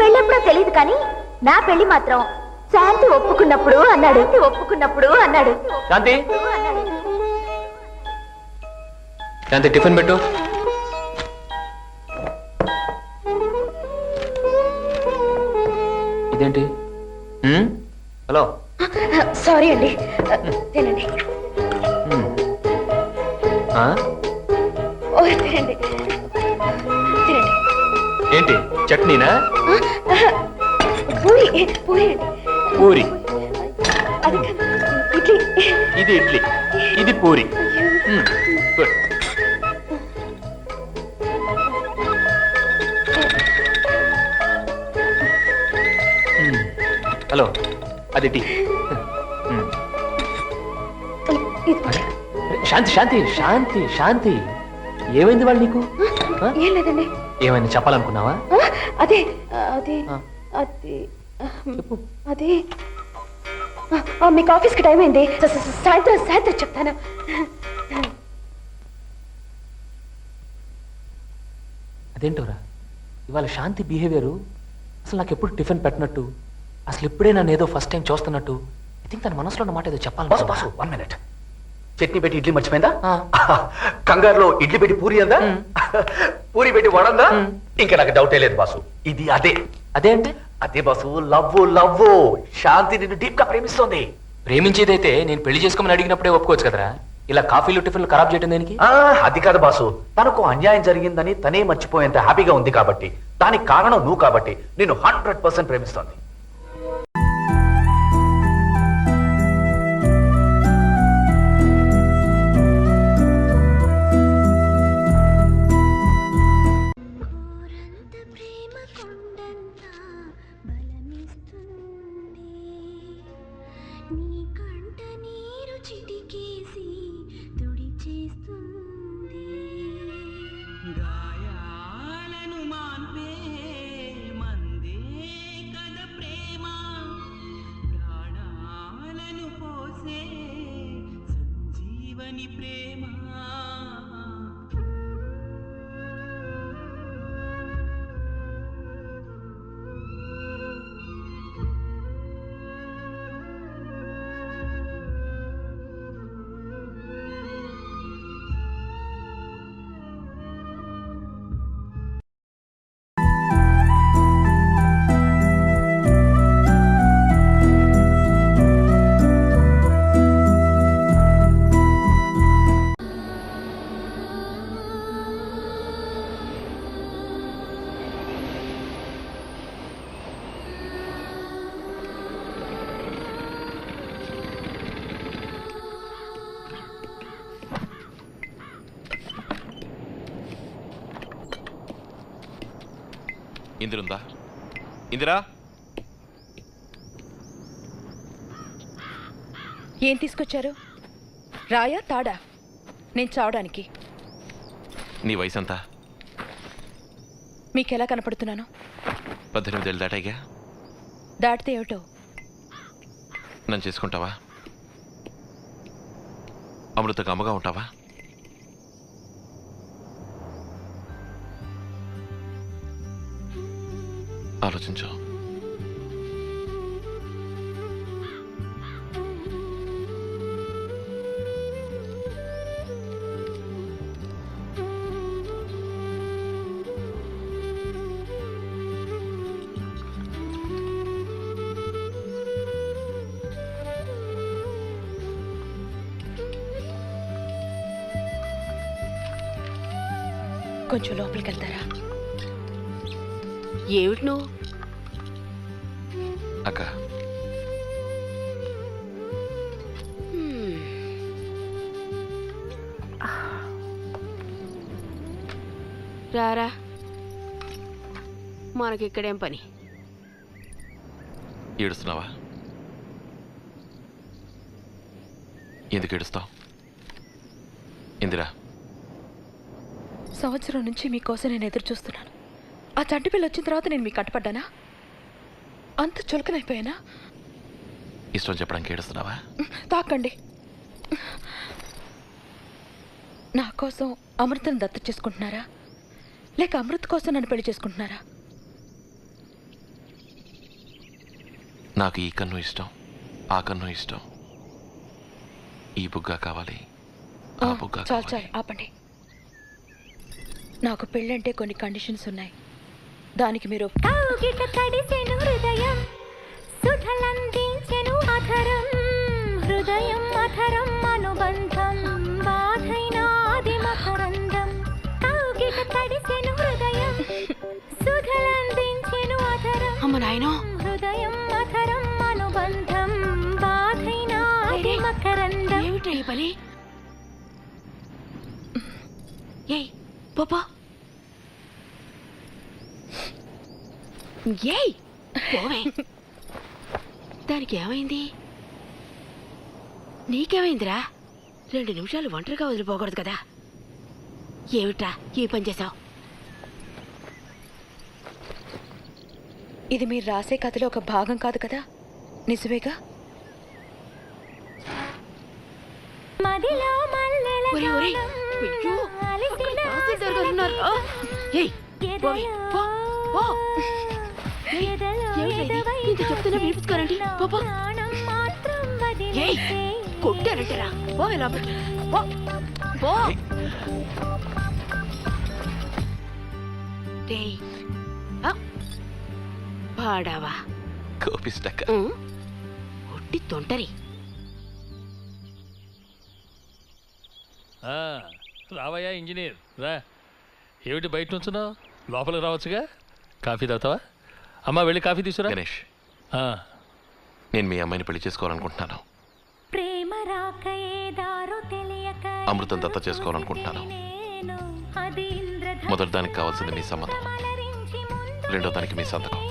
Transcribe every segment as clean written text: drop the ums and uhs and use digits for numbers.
పెళ్ళెప్పుడో తెలియదు కానీ నా పెళ్లి మాత్రం శాంతి ఒప్పుకున్నప్పుడు అన్నాడు. శాంతి, శాంతి టిఫిన్ పెట్టు. ఇదేంటి? హలో, సారీ అండి, తినండి. తినండి తినండి. ఏంటి చట్నీనా? పూరి పూరి అండి. పూరి? అది ఇడ్లీ. ఇది ఇడ్లీ, ఇది పూరి. గుడ్. హలో, అది టీ. శాంతి శాంతి శాంతి శాంతి, ఏమైంది వాళ్ళు నీకు? ఏం లేదండి. ఏమైనా చెప్పాలనుకున్నావా? అదే అదే అదే అదే మీకు ఆఫీస్కి టైం అయింది, సాయంత్రం సాయంత్రం చెప్తాను. అదేంటోరా ఇవాళ శాంతి బిహేవియరు అసలు నాకు ఎప్పుడు టిఫిన్ పెట్టినట్టు, అసలు ఇప్పుడే నన్ను ఏదో ఫస్ట్ టైం చూస్తున్నట్టు. ఐ థింక్ తన మనసులో ఉన్న మాట ఏదో చెప్పాలి. Boss 1 minute. చట్నీ పెట్టి ఇడ్లీ మర్చిపోయిందా? కంగారులో ఇడ్లీ పెట్టి పూరి అందా? పూరి పెట్టి వడందా? ఇంకా నాకు డౌటే లేదు బాసు, ఇది అదే. అదే అంటే? అదే బాసు, లవ్. శాంతి నిన్ను డీప్ గా ప్రేమిస్తోంది. ప్రేమించేదైతే నేను పెళ్లి చేసుకోమని అడిగినప్పుడే ఒప్పుకోవచ్చు కదరా. ఇలా కాఫీలు టిఫిన్లు ఖరాబ్ చేయడం దేనికి? అది కాదు బాసు, తనకు అన్యాయం జరిగిందని తనే మర్చిపోయేంత హ్యాపీగా ఉంది కాబట్టి, దానికి కారణం నువ్వు కాబట్టి నిన్ను 100% ప్రేమిస్తోంది. ఇందిరుందా? ఇందిరా, ఏం తీసుకొచ్చారు? రాయా తాడా? నేను చావడానికి. నీ వయసు ఎంత? మీకెలా కనపడుతున్నాను? 18 ఏళ్ళు దాటాయిగా. దాటితే ఏమిటో? నన్ను చేసుకుంటావా? అమృతగా అమ్మగా ఉంటావా? ఆలోచించు. కొంచెం లోపలికి వెళ్తారా? ఏమిటి నువ్వు? అక్క, రారా, మనకిక్కడేం పని? ఏడుస్తున్నావా? ఎందుకు ఏడుస్తావు? ఇందిరా, సంవత్సరం నుంచి మీకోసం నేను ఎదురు చూస్తున్నాను. ఆ చంటి పిల్ల వచ్చిన తర్వాత నేను మీకు కట్టపడ్డానా? అంత చులకనైపోయానా? ఇష్టం చెప్పడానికి ఏడుస్తున్నావా? తాకండి. నా కోసం అమృతను దత్తు చేసుకుంటున్నారా, లేక అమృత్ కోసం నన్ను పెళ్లి చేసుకుంటున్నారా? నాకు ఈ కన్ను ఇష్టం, ఆ కన్ను ఇష్టం. ఈ బుగ్గ కావాలి, ఆ బుగ్గ చాలు కావాలి. చాలు ఆపండి. నాకు పెళ్ళంటే కొన్ని కండిషన్స్ ఉన్నాయి. దానికి మీరు కౌగిట తడిసెను హృదయం సుధలందించెను అధరం హృదయం అధరం అనుబంధం బాధైనాది మకరందం కౌగిట తడిసెను హృదయం సుధలందించెను అధరం అమ్మ నాయనో, హృదయం అధరం అనుబంధం బాధైనాది మకరందం. ఏమిటా ఈ పని? ఏయ్ పోపో, ఏయ్ పోవే. దానికి ఏమైంది? నీకేమైందిరా? 2 నిమిషాలు ఒంటరిగా వదిలిపోకూడదు కదా. ఏమిట్రా ఈ పని చేసావు? ఇది మీరు రాసే కథలో ఒక భాగం కాదు కదా? నిజమేగా? మదిలో మల్లెల ఒరే ఒరే, అయ్యో, అక్కడ తహసీల్దార్ గారు ఉన్నారు. ఆ, ఏయ్ పోవే, పో, పో. ఏయ్, ఏమిటా ఇది? ఇంత చెప్తున్నా వినిపించుకోరండి. పో. ఏయ్ కొట్టారంటారా? పోవే లోపలికి, పో పో. ఏయ్, ఆ, పాడావా? కోపిస్టక్క. ఒట్టి తొంటరి. రావయ్యా ఇంజనీర్ రా. ఏమిటి బయట నుంచున్నావు? లోపలికి రావచ్చుగా. కాఫీ తాగుతావా? అమ్మా వెళ్ళి కాఫీ తీసుకురా. గణేష్, ఆ, నేను మీ అమ్మాయిని పెళ్లి చేసుకోవాలనుకుంటున్నాను. ప్రేమ రాకయేదారో తెలియక అమృతం దత్త చేసుకోవాలనుకుంటున్నాను. మొదటి దానికి కావాల్సింది మీ సమ్మతం, రెండో దానికి మీ సంతకం.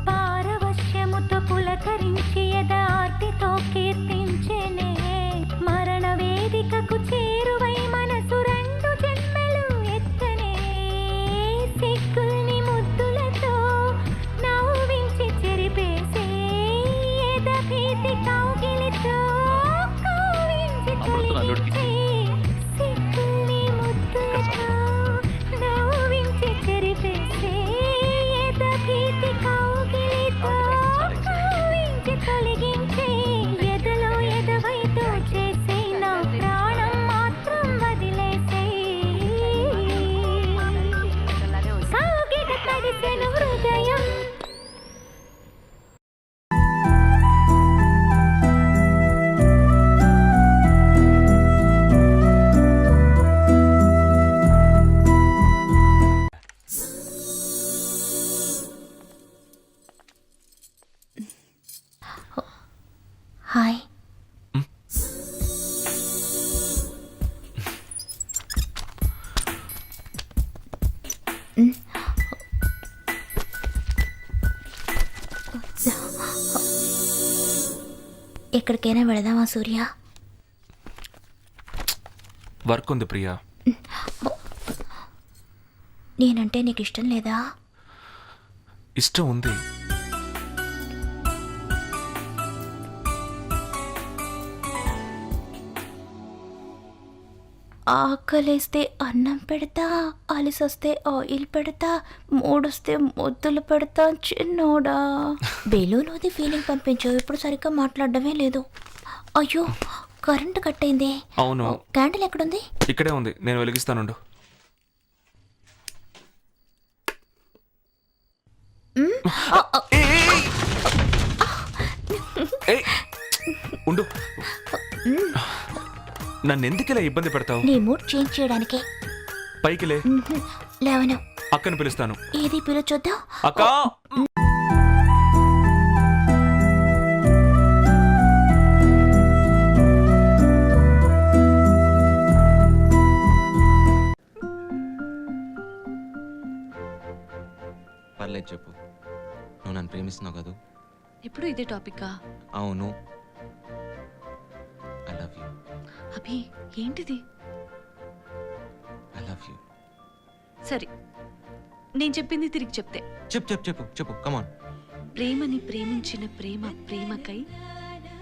పారవశ్యముతో పులకరించి యదార్తితో కీర్తించెనే మరణ వేదికకు చేరువై మనసు 2 జన్మలు ఎత్తనే సిగ్గుల్ని ముద్దులతో నవ్వించి చెరిపేసే ఎదభీతి కౌగిలితో కవ్వించి అమృతం అల్లుడికి ఇచ్చి. సిగ్గుల్ని ముద్దులతో నవ్వించి చెరిపేసే ఎదభీతి కౌగిలితో కవ్వించి తొలగించే ఎదలో ఎదవైతో చేసే నా ప్రాణం మాత్రం వదిలేసే కౌగిట తడిసెను హృదయం. హాయ్. ఎక్కడికైనా వెళదామా సూర్య? వర్క్ ఉంది ప్రియా. నేనంటే నీకు ఇష్టం లేదా? ఇష్టం ఉంది. ఆకలేస్తే అన్నం పెడతా, అలిసొస్తే ఆయిల్ పెడతా, మూడొస్తే ముద్దులు పెడతా చిన్నోడా. బెలూన్ది ఫీలింగ్ పంపించావు, ఇప్పుడు సరిగ్గా మాట్లాడడమే లేదు. అయ్యో కరెంటు కట్ అయింది. అవును. క్యాండిల్ ఎక్కడుంది? ఇక్కడే ఉంది, నేను వెలిగిస్తానుండు. ఏయ్, ఉండు. నన్ను ఎందుకు ఇలా ఇబ్బంది పెడతావు? నీ మూడ్ చేంజ్ చేయడానికే. పైకి లే. లేవను. అక్కను పిలుస్తాను. ఏది పిలుచొద్దాం. అక్క. పర్లేదు చెప్పు. నువ్వు నన్ను ప్రేమిస్తున్నావు కదా? ఎప్పుడు ఇదే టాపిక్కా? అవును. I love you. అభి ఏంటిది? I love you. సరే నేను చెప్పింది తిరిగి చెప్తే. చెప్పు చెప్పు చెప్పు చెప్పు. కమాన్. ప్రేమని ప్రేమించిన ప్రేమ ప్రేమకై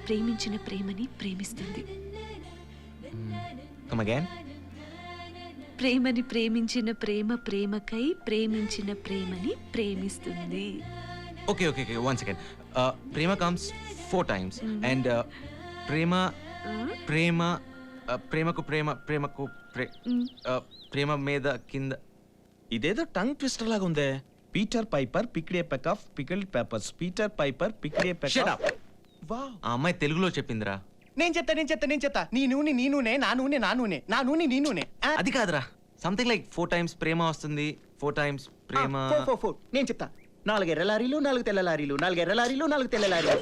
ప్రేమించిన ప్రేమని ప్రేమిస్తుంది. Come again. ప్రేమని ప్రేమించిన ప్రేమ ప్రేమకై ప్రేమించిన ప్రేమని ప్రేమిస్తుంది. Okay okay okay, one second. ప్రేమ కమ్స్ 4 times అండ్ ప్రేమ ప్రేమ ప్రేమకు ప్రేమ ప్రేమకు ప్రేమ మీద కింద ఇదేదో టంగ్ ట్విస్టర్ లాగా ఉందే. Peter Piper picked a peck of pickled peppers. Peter Piper picked a peck Shut of. up. Wow. ఆ అమ్మాయి తెలుగులో చెప్పిందిరా. నేను చెప్తా. నీ నూనె నీ నూనె, నా నూనె నా నూనె, నా నూనె నీ నూనె. అది కాదురా, సంథింగ్ లైక్ 4 times ప్రేమ వస్తుంది, 4 times ప్రేమ. 4 నేను చెప్తా. 4 ఎర్ర లారీలు, 4 తెల్ల లారీలు, 4 ఎర్ర లారీలు, 4 తెల్ల లారీలు.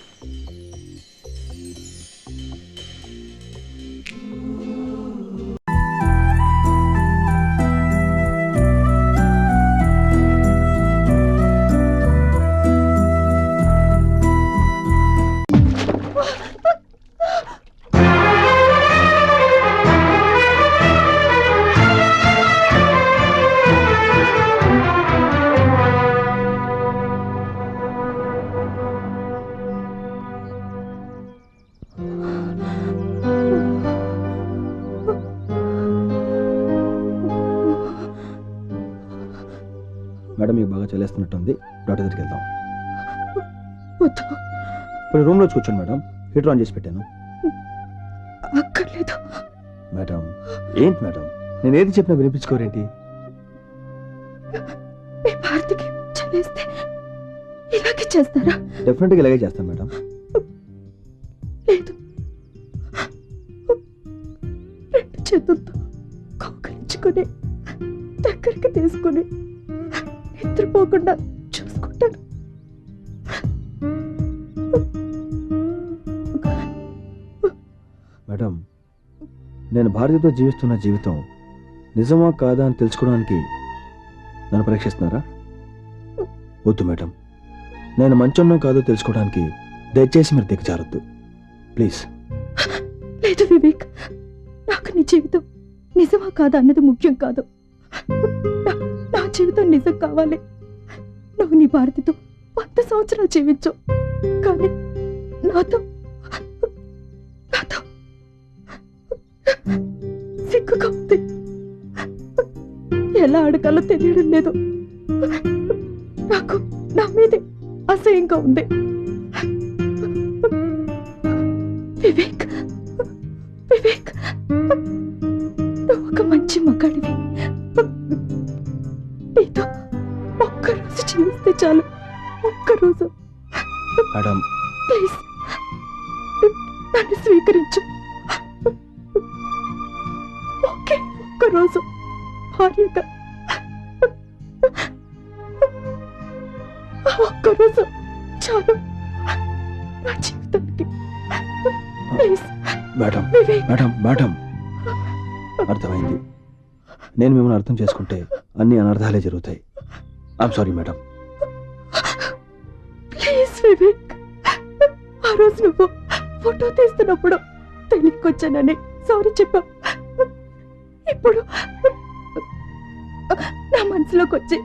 మేడం మీకు బాగా చల్లేస్తున్నట్టుంది, డాక్టర్ దగ్గరికి వెళ్దాం. వద్దు, ఇప్పుడు రూమ్లో కూర్చోండి మేడం, హీటర్ ఆన్ చేసి పెట్టాను. అక్కర్లేదు. మేడం ఏంటి మేడం, నేను ఏది చెప్పినా వినిపించుకోరేంటి? మీ భారతికి చలేస్తే ఇలాగే చేస్తారా? డెఫినెట్గా ఇలాగే చేస్తాను మేడం. లేదు, 2 చేతులతో కౌగిలించుకొని దగ్గరికి తీసుకుని నిద్రపోకుండా చూసుకుంటాను. మేడం నేను భారతితో జీవిస్తున్న జీవితం నిజమా కాదా అని తెలుసుకోవడానికి నన్ను పరీక్షిస్తున్నారా? వద్దు మేడం, నేను మంచోన్నో కాదో తెలుసుకోవడానికి దయచేసి మీరు దిగజారొద్దు ప్లీజ్. లేదు వివేక్, నాకు నీ జీవితం నిజమా కాదా అన్నది ముఖ్యం కాదు. నా జీవితం నిజం కావాలి. నువ్వు నీ భారతితో 100 సంవత్సరాలు జీవించు, కానీ నాతో నాతో సిగ్గుగా ఉంది. ఎలా అడగాలో తెలియడం లేదు. నాకు నా మీదే అసహ్యంగా ఉంది. వివేక్, వివేక్, నువ్వు ఒక మంచి మగాడివి. నీతో ఒక్కరోజు జీవిస్తే చాలు, ఒక్కరోజు. మేడం ప్లీజ్ నన్ను స్వీకరించు. ఒకే ఒక్కరోజు భార్యగా, ఒక్కరోజు చాలు నా జీవితానికి. Please madam Vivek. Madam madam అర్థమైంది. నేను మిమ్మల్ని అర్థం చేసుకుంటే అన్ని అనర్థాలే జరుగుతాయి. I'm sorry madam. Please Vivek, ఆ రోజు నువ్వు ఫోటో తీస్తున్నప్పుడు తెలియకొచ్చానని సారీ చెప్పా. ఇప్పుడు నా మనసులోకి వచ్చి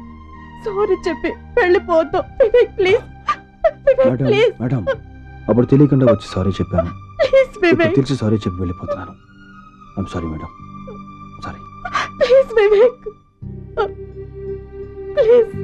సారీ చెప్పి వెళ్ళిపోతావు. Vivek please, Vivek madam please, madam అప్పుడు తెలియకుండా వచ్చి సారీ చెప్పాను, ప్లీజ్ ఇప్పుడు వివేక్, తెలిసి సారీ చెప్పి వెళ్ళిపోతున్నాను. I'm sorry madam, sorry. Please Vivek, please.